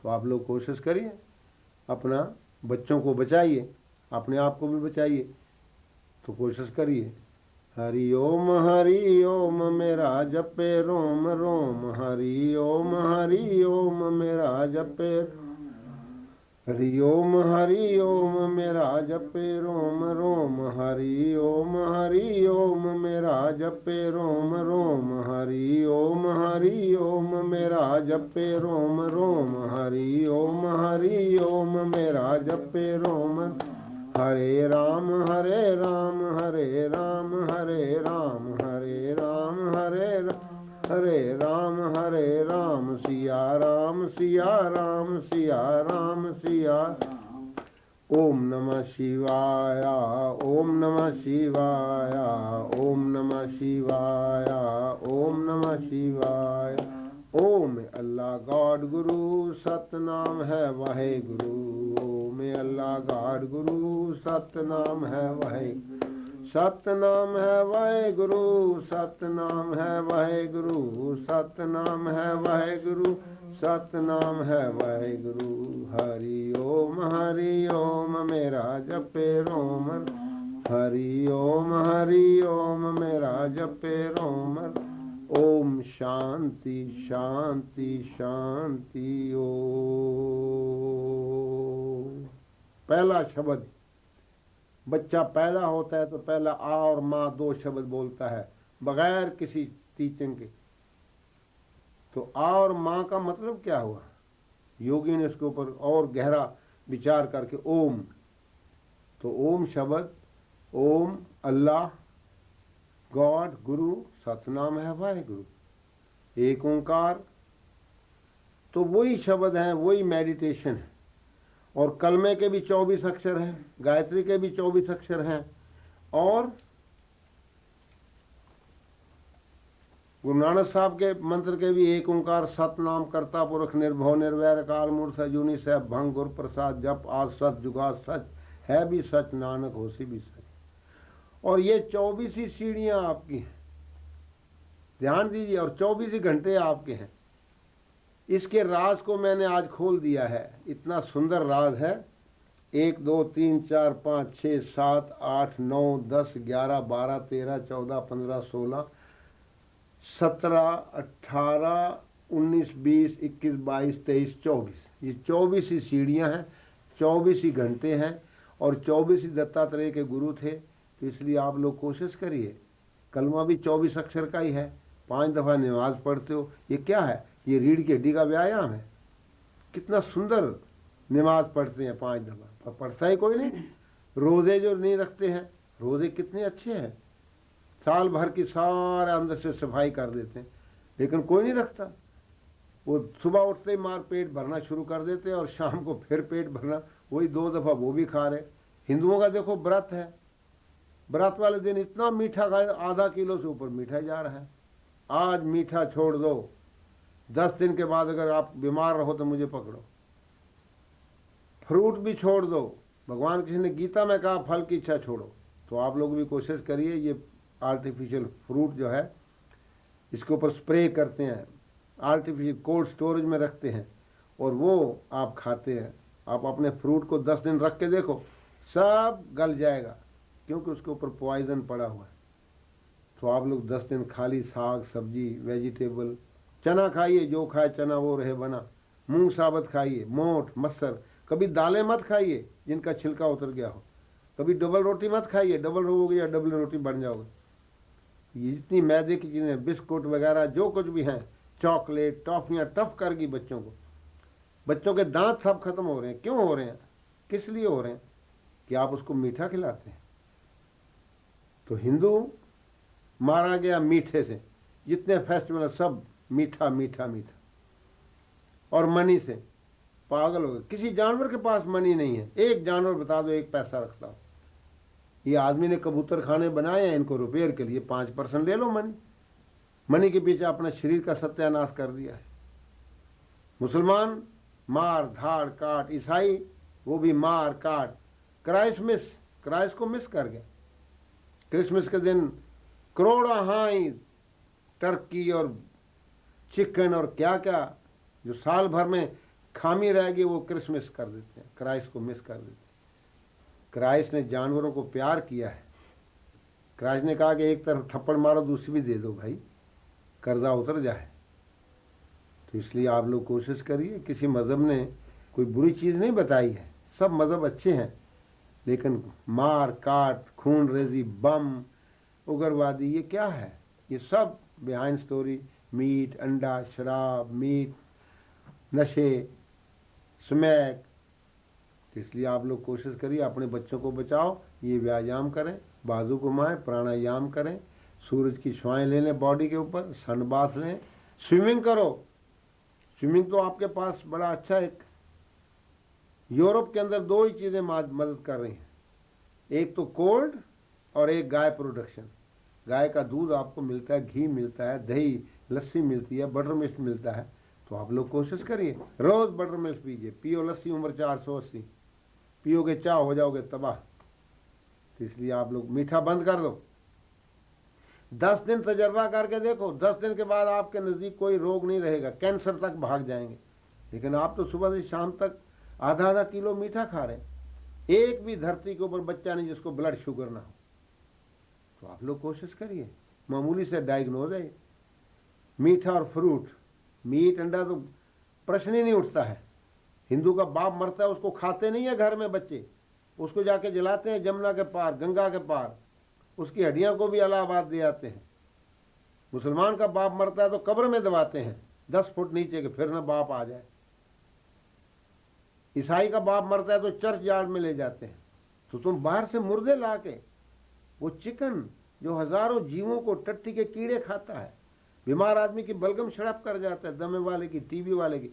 तो आप लोग कोशिश करिए, अपना बच्चों को बचाइए, अपने आप को भी बचाइए। तो कोशिश करिए। हरि ओम मेरा जपे रोम रोम, हरि ओम मेरा जपे, हरि ओम मेरा जपे रोम रोम, हरि ओम मेरा जपे रोम रोम, हरि ओम मेरा जपे रोम रोम, हरि ओम मेरा जपे रोम। हरे राम हरे राम, हरे राम हरे राम, हरे राम हरे राम, हरे राम, सिया राम सिया राम, सिया राम सिया। ओम नमः शिवाय, ओम नमः शिवाय, ओम नमः शिवाय, ओम नमः शिवाय। ओम अल्लाह गॉड गुरु, सतनाम है वाहे गुरु। ओम अल्लाह गॉड गुरु, सतनाम है वाहे, सतनाम है वाहे गुरु, सतनाम है वाहे गुरु, सतनाम है वाहे गुरु, सतनाम है वाहे गुरु। हरि ओम मेरा जपे रोम, हरि ओम मेरा जपे रोम। ओम शांति शांति शांति। ओम। पहला शब्द, बच्चा पैदा होता है तो पहला आ और माँ 2 शब्द बोलता है बगैर किसी टीचिंग के। तो आ और माँ का मतलब क्या हुआ? योगी ने इसके ऊपर और गहरा विचार करके ओम, तो ओम शब्द, ओम अल्लाह गॉड गुरु, सतनाम है वाहे गुरु, एक ओंकार। तो वही शब्द है, वही मेडिटेशन है। और कलमे के भी 24 अक्षर हैं, गायत्री के भी 24 अक्षर हैं, और गुरु नानक साहब के मंत्र के भी एक ओंकार, सतनाम करता पुरख निर्भव निर्वैर काल मूर्त सजूनी सैब भंग गुर प्रसाद जप आज सच जुगा सच है भी सच नानक होसी भी सच। और ये 24 ही सीढ़ियां आपकी हैं, ध्यान दीजिए, और 24 ही घंटे आपके हैं। इसके राज को मैंने आज खोल दिया है। इतना सुंदर राज है। 1 2 3 4 5 6 7 8 9 10 11 12 13 14 15 16 17 18 19 20 21 22 23 24, ये 24 ही सीढ़ियाँ हैं, 24 ही घंटे हैं, और 24 ही दत्तात्रेय के गुरु थे। तो इसलिए आप लोग कोशिश करिए। कलमा भी 24 अक्षर का ही है, 5 दफ़ा नमाज पढ़ते हो। ये क्या है? ये रीढ़ की हड्डी का व्यायाम है। कितना सुंदर नमाज पढ़ते हैं 5 दफ़ा, पढ़ता ही कोई नहीं। रोज़े जो नहीं रखते हैं, रोज़े कितने अच्छे हैं, साल भर की सारे अंदर से सफाई कर देते हैं, लेकिन कोई नहीं रखता। वो सुबह उठते ही मार पेट भरना शुरू कर देते हैं, और शाम को फिर पेट भरना, वही 2 दफ़ा वो भी खा रहे। हिंदुओं का देखो व्रत है, व्रत वाले दिन इतना मीठा खाए, आधा किलो से ऊपर मीठा जा रहा है। आज मीठा छोड़ दो, 10 दिन के बाद अगर आप बीमार रहो तो मुझे पकड़ो। फ्रूट भी छोड़ दो, भगवान किसी ने गीता में कहा फल की इच्छा छोड़ो। तो आप लोग भी कोशिश करिए। ये आर्टिफिशियल फ्रूट जो है, इसके ऊपर स्प्रे करते हैं, आर्टिफिशियल कोल्ड स्टोरेज में रखते हैं, और वो आप खाते हैं। आप अपने फ्रूट को 10 दिन रख के देखो, सब गल जाएगा, क्योंकि उसके ऊपर पॉइजन पड़ा हुआ है। तो आप लोग 10 दिन खाली साग सब्जी वेजिटेबल, चना खाइए, जो खाए चना वो रहे बना, मूंग साबत खाइए, मोठ मसर। कभी दालें मत खाइए जिनका छिलका उतर गया हो, कभी डबल रोटी मत खाइए, डबल रोग या डबल रोटी बन जाओगे। ये जितनी मैदे की चीज़ें, बिस्कुट वगैरह जो कुछ भी हैं, चॉकलेट, टॉफियाँ टफ कर गई बच्चों को। बच्चों के दांत सब खत्म हो रहे हैं। क्यों हो रहे हैं? किस लिए हो रहे हैं? कि आप उसको मीठा खिलाते हैं। तो हिंदू मारा गया मीठे से। जितने फेस्टिवल सब मीठा मीठा मीठा। और मनी से पागल हो गए। किसी जानवर के पास मनी नहीं है। एक जानवर बता दो एक पैसा रखता हो। ये आदमी ने कबूतर खाने बनाए हैं, इनको रिपेयर के लिए 5% ले लो मनी। मनी के पीछे अपने शरीर का सत्यानाश कर दिया है। मुसलमान मार धाड़ काट, ईसाई वो भी मार काट। क्राइस्ट को मिस कर गया। क्रिसमस के दिन करोड़ों हाई टर्की और चिकन और क्या क्या जो साल भर में खामी रहेगी वो क्रिसमस कर देते हैं, क्राइस्ट को मिस कर देते हैं। क्राइस्ट ने जानवरों को प्यार किया है। क्राइस्ट ने कहा कि एक तरफ थप्पड़ मारो दूसरी भी दे दो भाई, कर्जा उतर जाए। तो इसलिए आप लोग कोशिश करिए। किसी मज़हब ने कोई बुरी चीज़ नहीं बताई है, सब मज़हब अच्छे हैं। लेकिन मार काट, खून रेजी, बम, उग्रवादी, ये क्या है? ये सब बिहाइंड स्टोरी मीट, अंडा, शराब, मीट, नशे, स्मैक। इसलिए आप लोग कोशिश करिए अपने बच्चों को बचाओ। ये व्यायाम करें, बाजू घुमाएं, प्राणायाम करें, सूरज की छाएं ले लें बॉडी के ऊपर, सन बाथ लें, स्विमिंग करो। स्विमिंग तो आपके पास बड़ा अच्छा एक यूरोप के अंदर 2 ही चीज़ें मदद कर रही हैं, एक तो कोल्ड और एक गाय प्रोडक्शन। गाय का दूध आपको मिलता है, घी मिलता है, दही लस्सी मिलती है, बटर मिल्क मिलता है। तो आप लोग कोशिश करिए रोज़ बटर मिल्क पीजिए, पियो लस्सी उम्र 480, पियोगे चाह हो जाओगे तबाह। तो इसलिए आप लोग मीठा बंद कर दो। 10 दिन तजर्बा करके देखो, 10 दिन के बाद आपके नज़दीक कोई रोग नहीं रहेगा, कैंसर तक भाग जाएंगे। लेकिन आप तो सुबह से शाम तक आधा किलो मीठा खा रहे हैं। एक भी धरती के ऊपर बच्चा नहीं जिसको ब्लड शुगर ना हो। तो आप लोग कोशिश करिए, मामूली से डायग्नोज है। मीठा और फ्रूट, मीट अंडा तो प्रश्न ही नहीं उठता है। हिंदू का बाप मरता है उसको खाते नहीं है घर में बच्चे, उसको जाके जलाते हैं जमुना के पार, गंगा के पार, उसकी हड्डियां को भी इलाहाबाद दे आते हैं। मुसलमान का बाप मरता है तो कब्र में दबाते हैं 10 फुट नीचे के, फिर ना बाप आ जाए। ईसाई का बाप मरता है तो चर्च यार्ड में ले जाते हैं। तो तुम बाहर से मुर्दे ला के, वो चिकन जो हजारों जीवों को टट्टी के कीड़े खाता है, बीमार आदमी की बलगम छड़प कर जाता है, दमे वाले की, टीबी वाले की,